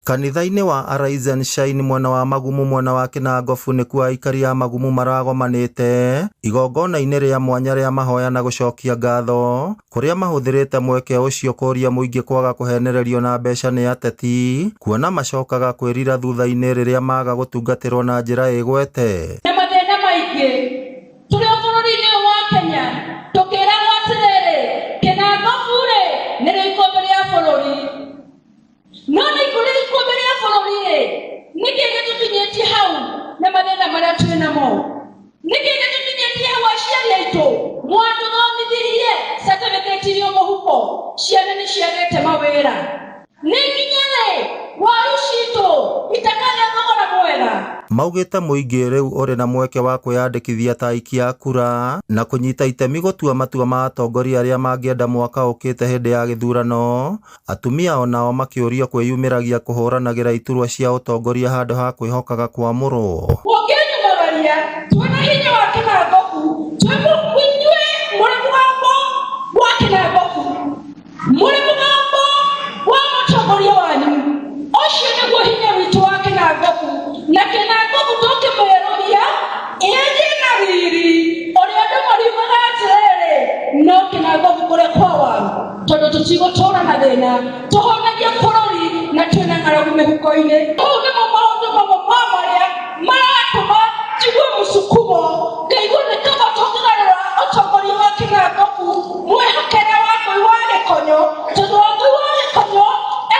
Kanitha-inĩ wa Arise and Shine mwena wa Magumu mwena wa Kinangofu nĩkuo aikari a Magumu maragomanĩte igongona-inĩ rĩa mwanya rĩa mahoya na gũcokia ngatho kũrĩa mahũthĩrĩte mweke ũcio kũria mũingĩ kwaga kũhenererio na mbeca nĩ ateti kuona macokaga kwĩrira thutha-inĩ rĩrĩa maga gũtungatĩrwo na njĩra ĩgwete. Na mathĩna maingĩ tũrĩ bũrũri-inĩ wa Kenya tũkĩragwo atĩrĩrĩ Kinangofu rĩ nĩrĩo ikombe rĩa bũrũri no nĩkũrĩ ikombe rĩa bũrũri rĩ nĩkĩĩ gĩtũkinyĩtie hau na mathĩna marĩa twĩ namo nĩkĩĩ gĩtũkinyĩtie hau aciari aitũ mwatũthomithirie certificate irio mũhuko ciana nĩ ciagĩte mawĩra nĩ nginya rĩ waru citũ itakagĩa thogora mwega. Maugĩte mũingĩ rĩu ũrĩ na mweke wa kwĩyandĩkithia ta aikia a kura na kũnyita itemi gũtua matua ma atongoria arĩa mangĩenda mwaka ũkĩte hĩndĩ ya gĩthurano, atumia onao makĩũrio kwĩyumĩragia kũhũranagĩra iturwa cia ũtongoria handũ ha kwĩhokaga kwamũrwo. Ũngĩnyumagaria twĩna hinya wa Kinangofu twĩmũinyue mũrĩ mũgambo wa Kinangofu mũrĩ mũgambo wa mũtongoria wanyu ũcio nĩguo hinya witũ wa Kinangofu na Kinangofu tũkĩmwerũhia ĩrĩ na riri ũrĩa andũ mariugaga atĩrĩrĩ no Kinangofu kũrĩa kwa waru tondũ tũtigũtũra na thĩna tũhonagie bũrũri na twĩna ng'aragu mĩhuko-inĩ. Mau nĩmo maũndũ mamwe ma marĩa maratũma njigue mũsukumo ngaigua nĩ kaba tũngĩgarũra ũtongoria wa Kinangofu mwĩhokere wa Ngũi wa Gĩkonyo tondũ wa Ngũi wa Gĩkonyo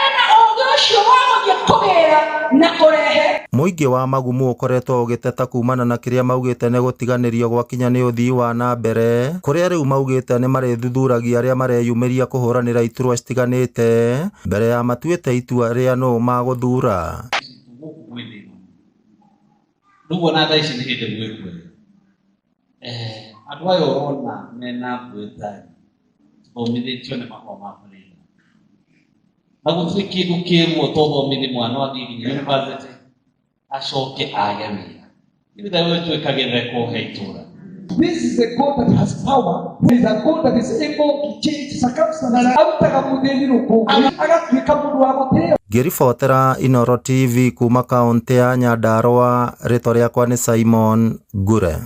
ena ũũgĩ ũcio wa gũthiĩ kũgĩra na kũrehe. Mũingĩ wa Magumu ũkoretwo ũgĩteta kumana na kĩrĩa maugĩte nĩ gũtiganĩrio gwakinya nĩ ũthii wa na mbere kũrĩa rĩu maugĩte nĩ marĩthuthuragia arĩa mareyumĩria kũhũranĩra iturwa citiganĩte mbere ya matuĩte itua rĩa nũ magũthura. Ndugu na thaici nĩ hĩndĩ gwĩkwe andũ aya ũrona mena mbwĩtani thomithĩtio nĩ mahoma ma bũrũri na gũtirĩ kĩndũ kĩrwo tothomithi mwana wa thiĩ university acoke age wĩra nĩgetha we twĩkage theko he itũra. This is a God that has power. This is a God that is able to change circumstances. Arutaga mũthĩni rũkũngũ agatuĩka mũndũ wa gũtĩo. Ngĩribotera Inooro TV kuma kaũntĩ ya Nyandarũa, rĩtwa rĩakwa nĩ Simon Ngure.